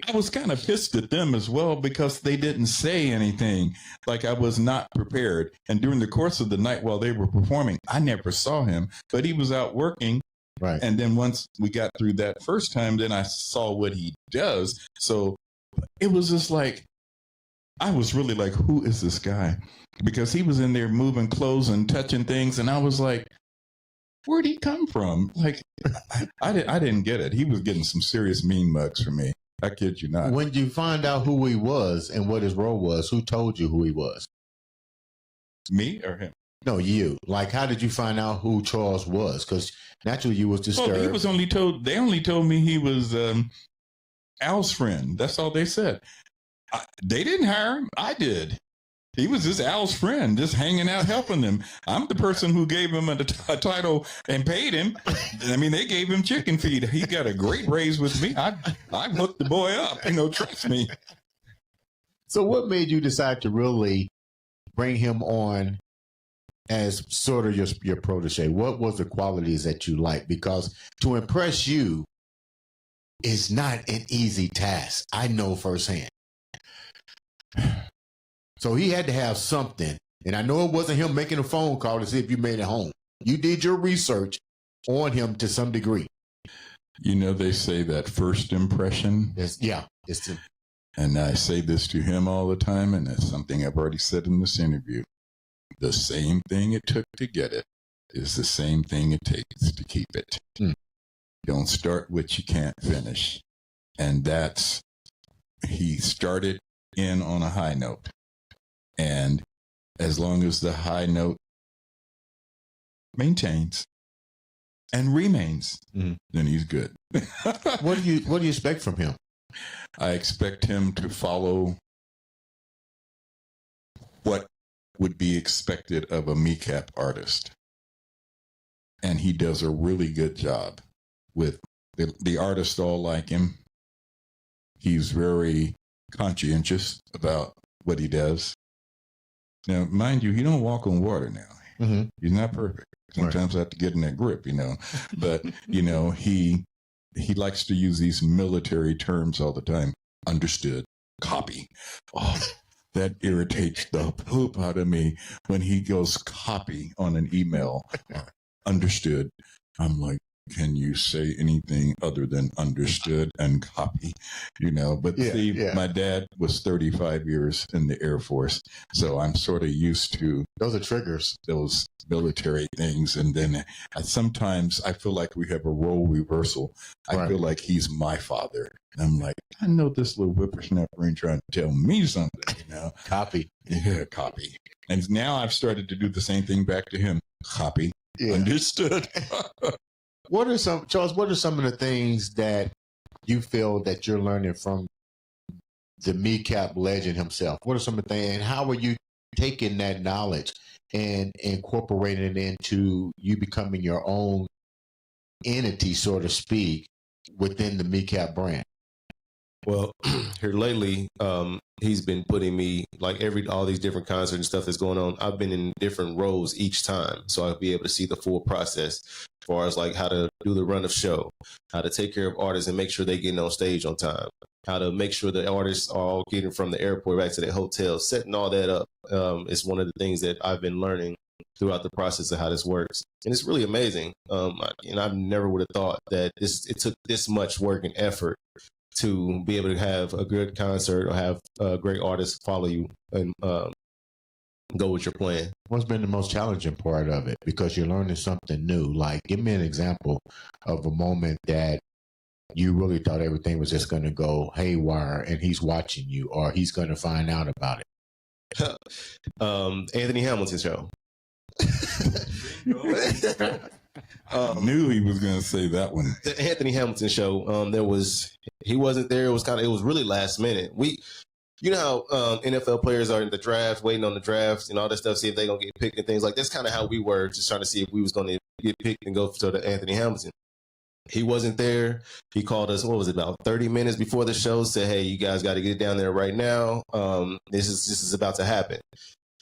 Speaker 2: I was kind of pissed at them as well because they didn't say anything. Like I was not prepared. And during the course of the night while they were performing, I never saw him, but he was out working.
Speaker 1: Right.
Speaker 2: And then once we got through that first time, then I saw what he does. So it was just like, I was really like, who is this guy? Because he was in there moving clothes and touching things. And I was like, where'd he come from? Like, I didn't get it. He was getting some serious mean mugs from me. I kid you not.
Speaker 1: When you find out who he was and what his role was, who told you who he was?
Speaker 2: Me or him?
Speaker 1: No, you. Like, how did you find out who Charles was? Because naturally you was disturbed.
Speaker 2: Well, he was only told, they only told me he was Al's friend. That's all they said. They didn't hire him. I did. He was just Al's friend, just hanging out, helping them. I'm the person who gave him a title and paid him. I mean, they gave him chicken feed. He got a great raise with me. I hooked the boy up, trust me.
Speaker 1: So what made you decide to really bring him on as sort of your protege? What was the qualities that you like? Because to impress you is not an easy task. I know firsthand. So he had to have something. And I know it wasn't him making a phone call to see if you made it home. You did your research on him to some degree.
Speaker 2: They say that first impression. And I say this to him all the time, and it's something I've already said in this interview. The same thing it took to get it is the same thing it takes to keep it. Don't start what you can't finish. And he started in on a high note. And as long as the high note maintains and remains, then he's good.
Speaker 1: What do you expect from him?
Speaker 2: I expect him to follow what would be expected of a kneecap artist. And he does a really good job with the artists all like him. He's very conscientious about what he does. Now, mind you, he don't walk on water now.
Speaker 1: Mm-hmm.
Speaker 2: He's not perfect. Sometimes I have to get in that grip, But, he likes to use these military terms all the time. Understood. Copy. Oh, that irritates the poop out of me when he goes copy on an email. Understood. I'm like, can you say anything other than understood and copy? But my dad was 35 years in the Air Force. So I'm sort of used to
Speaker 1: those are triggers,
Speaker 2: those military things. And then sometimes I feel like we have a role reversal. I feel like he's my father. And I'm like, I know this little whippersnapper ain't trying to tell me something,
Speaker 1: Copy.
Speaker 2: Yeah, copy. And now I've started to do the same thing back to him. Copy. Yeah. Understood.
Speaker 1: Charles, what are some of the things that you feel that you're learning from the kneecap legend himself? What are some of the things, and how are you taking that knowledge and incorporating it into you becoming your own entity, so to speak, within the kneecap brand?
Speaker 3: Well, here lately, he's been putting me like all these different concerts and stuff that's going on. I've been in different roles each time, so I'll be able to see the full process as far as like how to do the run of show, how to take care of artists and make sure they get on stage on time, how to make sure the artists are all getting from the airport back to their hotel, setting all that up. Is one of the things that I've been learning throughout the process of how this works, and it's really amazing. And I never would have thought that it took this much work and effort to be able to have a good concert or have great artists follow you and go with your plan.
Speaker 1: What's been the most challenging part of it? Because you're learning something new. Like, give me an example of a moment that you really thought everything was just going to go haywire and he's watching you or he's going to find out about it.
Speaker 3: Anthony Hamilton's show.
Speaker 2: Knew he was going to say that one.
Speaker 3: The Anthony Hamilton show. He wasn't there. It was really last minute. You know how NFL players are in the draft, waiting on the draft and all that stuff, see if they're going to get picked and things like that's kind of how we were, just trying to see if we was going to get picked and go to the Anthony Hamilton. He wasn't there. He called us, what was it, about 30 minutes before the show, said, hey, you guys got to get down there right now. This is about to happen.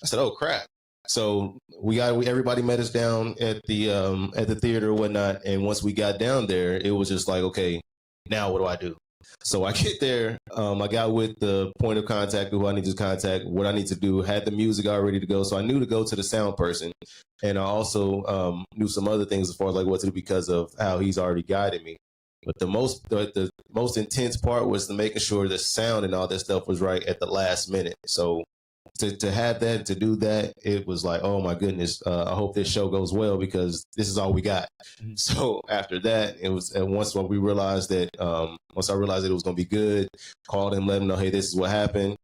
Speaker 3: I said, oh, crap. So everybody met us down at the theater or whatnot. And once we got down there, it was just like, okay, now what do I do? So I get there. I got with the point of contact, who I need to contact, what I need to do, had the music all ready to go. So I knew to go to the sound person. And I also knew some other things as far as like what to do because of how he's already guided me. But the most intense part was making sure the sound and all that stuff was right at the last minute. So to have that, to do that, it was like, oh my goodness, I hope this show goes well because this is all we got. Mm-hmm. So after that, it was once we realized that, once I realized that it was going to be good, called him, let him know, hey, this is what happened.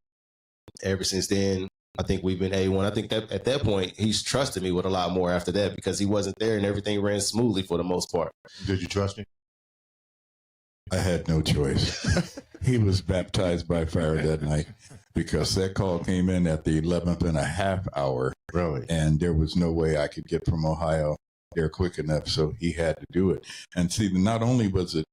Speaker 3: Ever since then, I think we've been A1. I think that at that point, he's trusted me with a lot more after that because he wasn't there and everything ran smoothly for the most part.
Speaker 1: Did you trust him?
Speaker 2: I had no choice. He was baptized by fire that night because that call came in at the 11th and a half hour.
Speaker 1: Really?
Speaker 2: And there was no way I could get from Ohio there quick enough. So he had to do it. And see, not only was it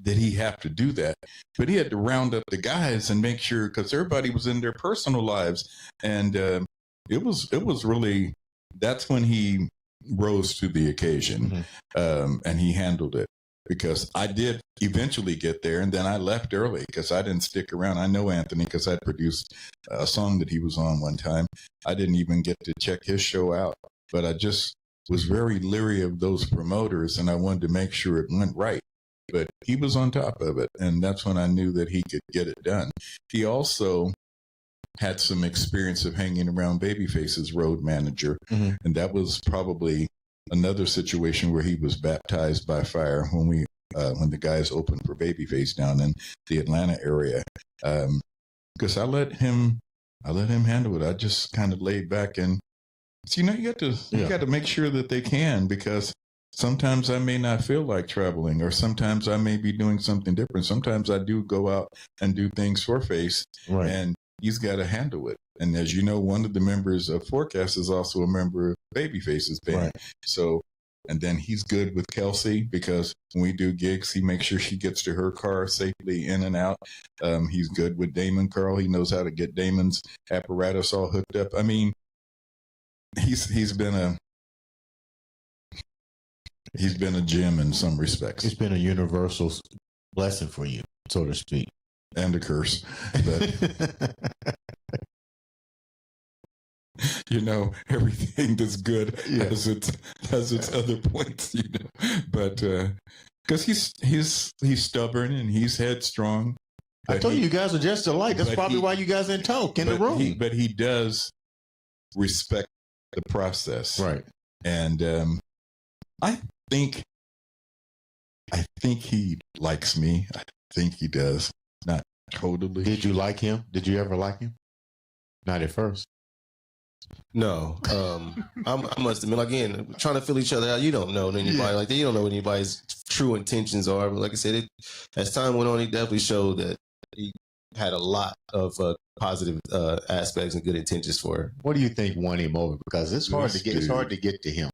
Speaker 2: did he have to do that, but he had to round up the guys and make sure, because everybody was in their personal lives. And it was really, that's when he rose to the occasion. Mm-hmm. And he handled it. Because I did eventually get there, and then I left early because I didn't stick around. I know Anthony because I produced a song that he was on one time. I didn't even get to check his show out, but I just was very leery of those promoters, and I wanted to make sure it went right. But he was on top of it, and that's when I knew that he could get it done. He also had some experience of hanging around Babyface's road manager, mm-hmm. and that was probably another situation where he was baptized by fire when the guys opened for Babyface down in the Atlanta area. Because I let him handle it. I just kind of laid back and, you got to make sure that they can, because sometimes I may not feel like traveling, or sometimes I may be doing something different. Sometimes I do go out and do things for Face, right. And he's got to handle it. And as you know, one of the members of Forecast is also a member of Babyface's band. Right. So, and then he's good with Kelsey because when we do gigs, he makes sure she gets to her car safely in and out. He's good with Damon Carl. He knows how to get Damon's apparatus all hooked up. I mean, he's been a gem in some respects.
Speaker 1: It's been a universal blessing for you, so to speak.
Speaker 2: And a curse. But everything that's good has its other points, But because he's stubborn and he's headstrong.
Speaker 1: I told you guys are just alike. That's probably why you guys didn't talk in the room.
Speaker 2: But he does respect the process,
Speaker 1: right?
Speaker 2: And I think he likes me. I think he does. Not totally.
Speaker 1: Did you like him? Did you ever like him? Not at first.
Speaker 3: No. I must admit, again, trying to feel each other out. You don't know anybody like that. You don't know what anybody's true intentions are. But like I said, as time went on, he definitely showed that he had a lot of positive aspects and good intentions for her.
Speaker 1: What do you think won him over? Because it's hard to get to him.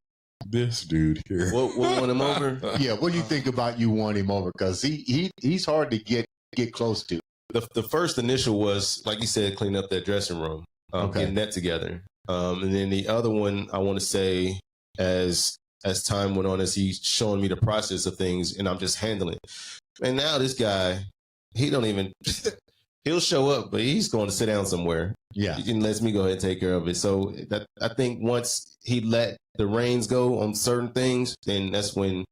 Speaker 2: This dude here.
Speaker 3: What won him over?
Speaker 1: Yeah. What do you think about you won him over? Because he's hard to get close to.
Speaker 3: The first initial was, like you said, clean up that dressing room, getting that together. And then the other one, I want to say, as time went on, as he's showing me the process of things, and I'm just handling it. And now this guy, he don't even, he'll show up, but he's going to sit down somewhere.
Speaker 1: Yeah.
Speaker 3: And lets me go ahead and take care of it. So I think once he let the reins go on certain things, then that's when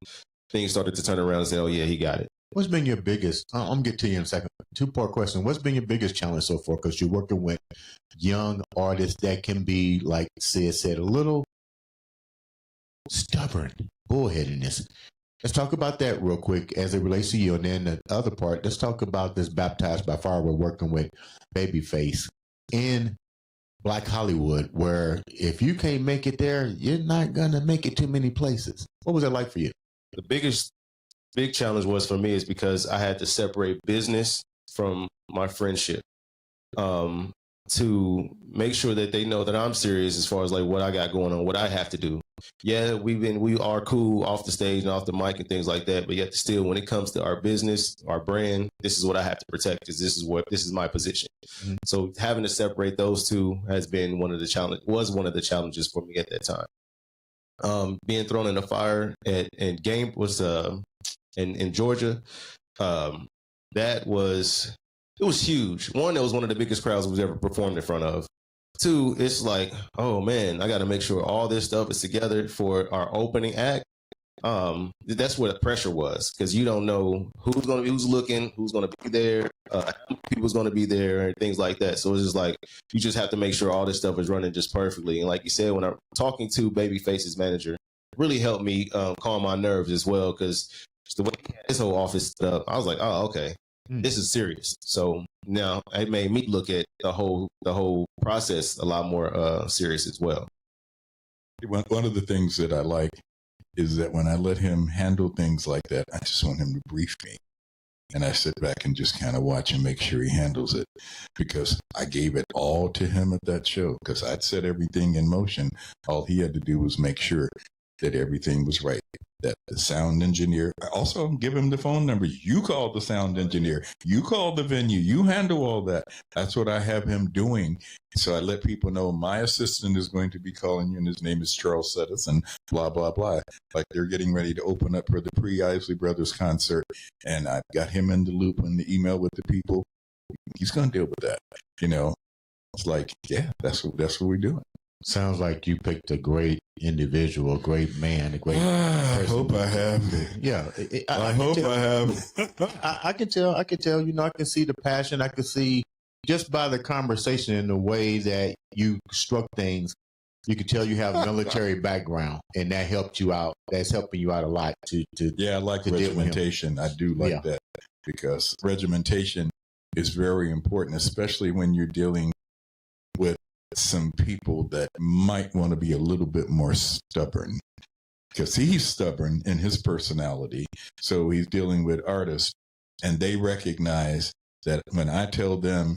Speaker 3: things started to turn around and say, oh yeah, he got it.
Speaker 1: What's been your biggest, I'm going to get to you in a second, two-part question. What's been your biggest challenge so far? Because you're working with young artists that can be, like Sid said, a little stubborn, bullheadedness. Let's talk about that real quick as it relates to you. And then the other part, let's talk about this Baptized by Fire. We're working with Babyface in Black Hollywood, where if you can't make it there, you're not going to make it too many places. What was that like for you?
Speaker 3: The big challenge was for me is because I had to separate business from my friendship, to make sure that they know that I'm serious as far as like what I got going on, what I have to do. Yeah, we are cool off the stage and off the mic and things like that. But yet still, when it comes to our business, our brand, this is what I have to protect. This is my position. Mm-hmm. So having to separate those two has been one of the challenges for me at that time. Being thrown in the fire in Georgia, it was huge. One, that was one of the biggest crowds we've ever performed in front of. Two, it's like, oh man, I got to make sure all this stuff is together for our opening act. That's where the pressure was, because you don't know who's looking, who's going to be there, how many people's going to be there, and things like that. So it's just like, you just have to make sure all this stuff is running just perfectly. And like you said, when I'm talking to Babyface's manager, really helped me calm my nerves as well, because the way he had his whole office set up, I was like, oh, okay. This is serious. So now it made me look at the whole process a lot more serious as well.
Speaker 2: One of the things that I like is that when I let him handle things like that, I just want him to brief me. And I sit back and just kind of watch and make sure he handles it, because I gave it all to him at that show, because I'd set everything in motion. All he had to do was make sure that everything was right, that the sound engineer, I also give him the phone number. You call the sound engineer, you call the venue, you handle all that. That's what I have him doing. So I let people know my assistant is going to be calling you, and his name is Charles Suttice, and blah, blah, blah. Like, they're getting ready to open up for the pre-Isley Brothers concert, and I've got him in the loop in the email with the people. He's going to deal with that. It's like, yeah, that's what we're doing.
Speaker 1: Sounds like you picked a great individual, a great man, a great person.
Speaker 2: I hope I have.
Speaker 1: Yeah.
Speaker 2: I hope I have.
Speaker 1: I can tell, I can see the passion. I can see just by the conversation and the way that you struck things, you can tell you have a military background, and that helped you out. That's helping you out a lot
Speaker 2: I like regimentation. I do like that, because regimentation is very important, especially when you're dealing with some people that might want to be a little bit more stubborn, because he's stubborn in his personality. So he's dealing with artists, and they recognize that when I tell them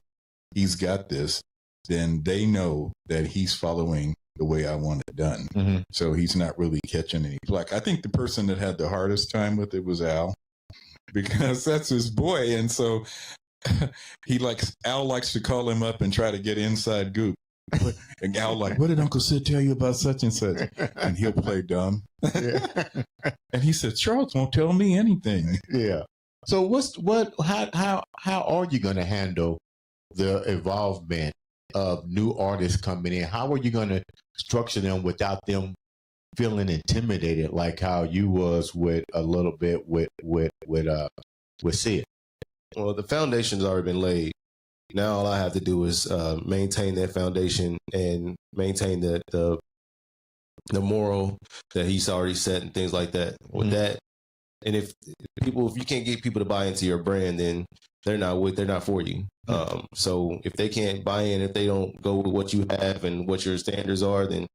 Speaker 2: he's got this, then they know that he's following the way I want it done. Mm-hmm. So he's not really catching any flack. I think the person that had the hardest time with it was Al, because that's his boy. And so Al likes to call him up and try to get inside goop. And Al like, what did Uncle Sid tell you about such and such? And he'll play dumb. Yeah. And he said, Charles won't tell me anything.
Speaker 1: Yeah. So how are you going to handle the involvement of new artists coming in? How are you going to structure them without them feeling intimidated, like how you was with a little bit with Sid?
Speaker 3: Well, the foundation's already been laid. Now all I have to do is maintain that foundation and maintain the moral that he's already set and things like that. With that, and if you can't get people to buy into your brand, then they're not for you. So if they can't buy in, if they don't go with what you have and what your standards are, then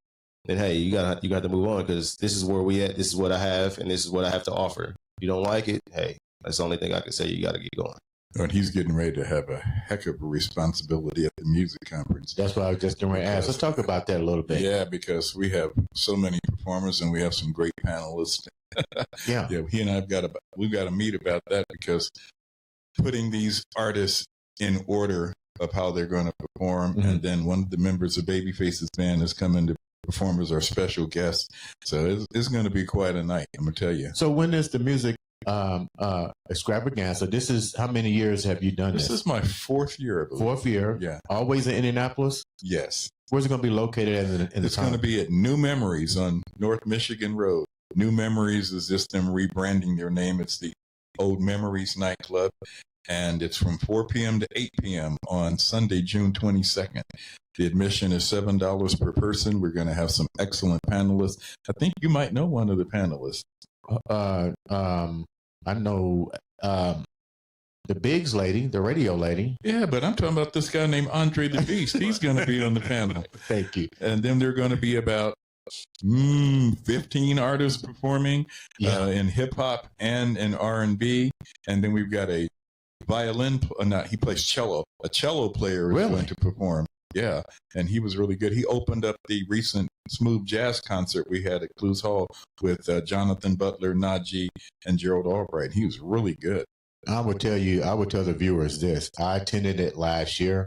Speaker 3: hey, you got to move on, because this is where we at. This is what I have, and this is what I have to offer. If you don't like it, hey, that's the only thing I can say. You got to get going.
Speaker 2: And he's getting ready to have a heck of a responsibility at the music conference.
Speaker 1: That's why I was just going to ask. Let's talk about that a little bit.
Speaker 2: Yeah, because we have so many performers, and we have some great panelists.
Speaker 1: Yeah.
Speaker 2: He and I've got to meet about that, because putting these artists in order of how they're going to perform, and then one of the members of Babyface's band is coming to perform as our special guest. So it's going to be quite a night, I'm going to tell you.
Speaker 1: So when is the music extravaganza? This is, how many years have you done this?
Speaker 2: This is my fourth year, I believe.
Speaker 1: Fourth year?
Speaker 2: Yeah.
Speaker 1: Always in Indianapolis?
Speaker 2: Yes.
Speaker 1: Where's it going to be located
Speaker 2: It's going to be at New Memories on North Michigan Road. New Memories is just them rebranding their name. It's the Old Memories nightclub, and it's from 4 p.m. to 8 p.m. on Sunday, June 22nd. The admission is $7 per person. We're going to have some excellent panelists. I think you might know one of the panelists.
Speaker 1: I know the Biggs lady, the radio lady.
Speaker 2: Yeah, but I'm talking about this guy named Andre The Beast. He's going to be on the panel.
Speaker 1: Thank you.
Speaker 2: And then there are going to be about 15 artists performing in hip hop and in R&B. And then we've got a violin, he plays cello. A cello player is going to perform. Yeah, and he was really good. He opened up the recent smooth jazz concert we had at Clues Hall with Jonathan Butler, Najee, and Gerald Albright. He was really good.
Speaker 1: I would tell the viewers this. I attended it last year.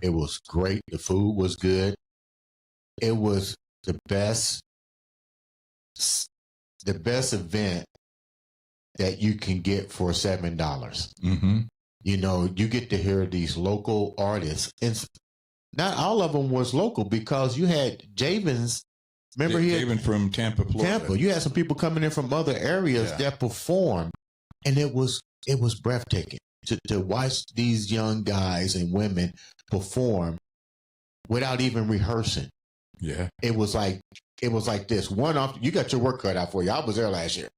Speaker 1: It was great. The food was good. It was the best event that you can get for $7.
Speaker 2: Mm-hmm.
Speaker 1: You know, you get to hear these local artists, and not all of them was local because you had Jamz. Remember,
Speaker 2: Javen from Tampa, Florida.
Speaker 1: Tampa. You had some people coming in from other areas that performed, and it was breathtaking to watch these young guys and women perform without even rehearsing.
Speaker 2: Yeah,
Speaker 1: it was like this. One off, you got your work cut out for you. I was there last year.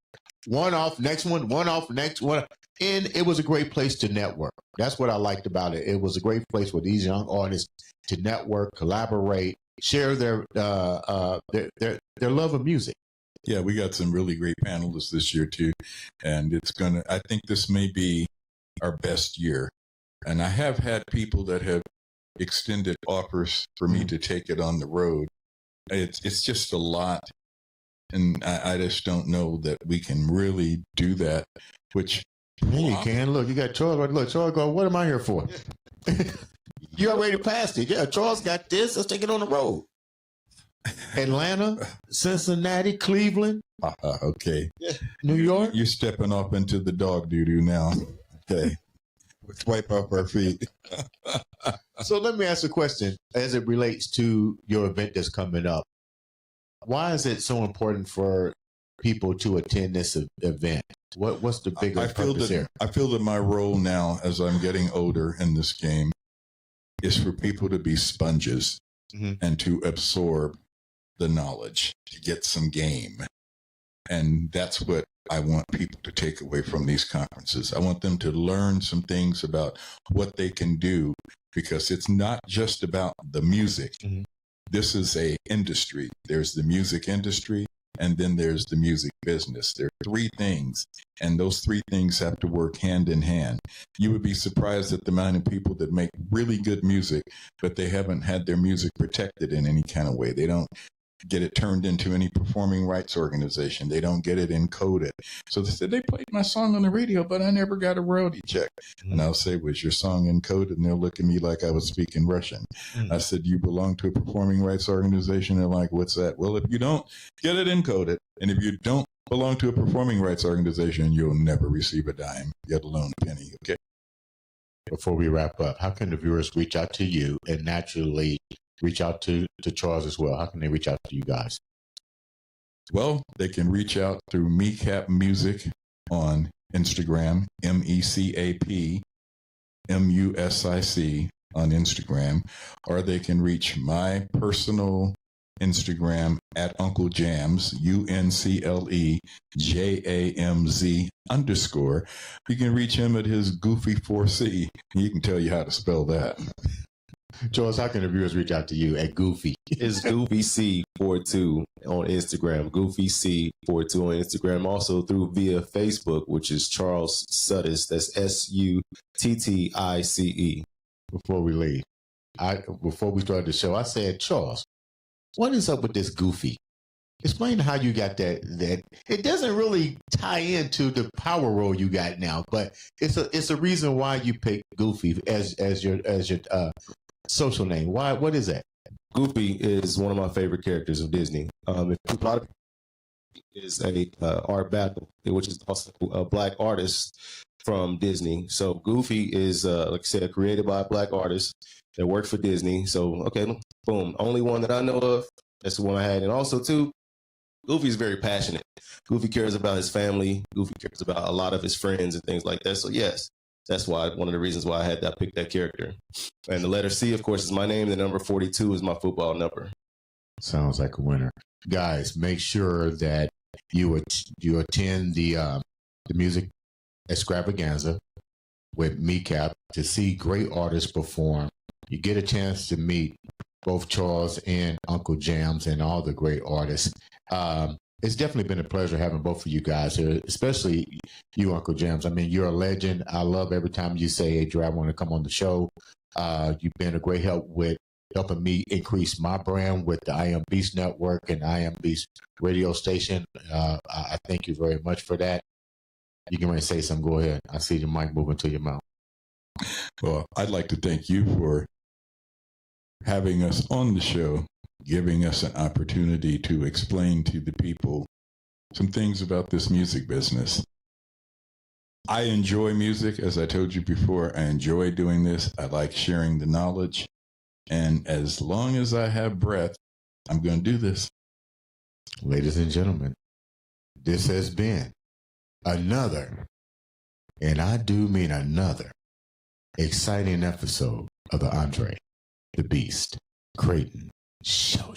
Speaker 1: One off, next one off, next one. And it was a great place to network. That's what I liked about it. It was a great place for these young artists to network, collaborate, share their love of music.
Speaker 2: Yeah, we got some really great panelists this year too. And I think this may be our best year. And I have had people that have extended offers for me to take it on the road. It's just a lot. And I just don't know that we can really do that, which...
Speaker 1: Yeah, you can. Look, you got Charles. Look, Charles going, what am I here for? You already passed it. Yeah, Charles got this. Let's take it on the road. Atlanta, Cincinnati, Cleveland.
Speaker 2: Okay.
Speaker 1: New York.
Speaker 2: You're stepping off into the dog doo-doo now. Okay. Let's wipe off our feet.
Speaker 1: So let me ask a question as it relates to your event that's coming up. Why is it so important for people to attend this event? What's the bigger purpose here?
Speaker 2: I feel that my role now, as I'm getting older in this game, is for people to be sponges and to absorb the knowledge, to get some game. And that's what I want people to take away from these conferences. I want them to learn some things about what they can do, because it's not just about the music. This is a industry. There's the music industry, and then there's the music business. There are three things, and those three things have to work hand in hand. You would be surprised at the amount of people that make really good music, but they haven't had their music protected in any kind of way. They don't get it turned into any performing rights organization. They don't get it encoded. So they said, they played my song on the radio, but I never got a royalty check. And I'll say, was your song encoded? And they'll look at me like I was speaking Russian. I said, you belong to a performing rights organization? They're like, what's that? Well, if you don't get it encoded, and if you don't belong to a performing rights organization, you'll never receive a dime, let alone a penny. Okay.
Speaker 1: Before we wrap up, how can the viewers reach out to you and naturally reach out to Charles as well? How can they reach out to you guys?
Speaker 2: Well, they can reach out through MECAP Music on Instagram, MECAP MUSIC on Instagram, or they can reach my personal Instagram at Uncle Jamz, UNCLEJAMZ_. You can reach him at his Goofy 4C. He can tell you how to spell that.
Speaker 1: Charles, how can the viewers reach out to you at Goofy?
Speaker 3: It's Goofy C42 on Instagram, Goofy C42 on Instagram. Also via Facebook, which is Charles Suttice. That's SUTTICE.
Speaker 1: Before we leave, before we started the show, I said, Charles, what is up with this Goofy? Explain how you got that. It doesn't really tie into the power role you got now, but it's a reason why you picked Goofy as your social name. Why? What is that?
Speaker 3: Goofy is one of my favorite characters of Disney. A lot of is a Art Basel, which is also a black artist from Disney. So Goofy is, like I said, created by a black artist that worked for Disney. So, okay, boom. Only one that I know of. That's the one I had. And also, too, Goofy is very passionate. Goofy cares about his family. Goofy cares about a lot of his friends and things like that. So, yes, that's why one of the reasons why I picked that character. And the letter C, of course, is my name. The number 42 is my football number.
Speaker 1: Sounds like a winner. Guys, make sure that you attend the music extravaganza with MECAP to see great artists perform. You get a chance to meet both Charles and Uncle Jamz and all the great artists. It's definitely been a pleasure having both of you guys here, especially you, Uncle Jamz. I mean, you're a legend. I love every time you say, hey, Dre, I want to come on the show. You've been a great help with helping me increase my brand with the I Am Beast Network and I Am Beast radio station. I thank you very much for that. You can say something. Go ahead. I see your mic moving to your mouth.
Speaker 2: Well, I'd like to thank you for having us on the show, giving us an opportunity to explain to the people some things about this music business. I enjoy music, as I told you before. I enjoy doing this. I like sharing the knowledge. And as long as I have breath, I'm going to do this.
Speaker 1: Ladies and gentlemen, this has been another, and I do mean another, exciting episode of the Andre The Beast Crayton Show.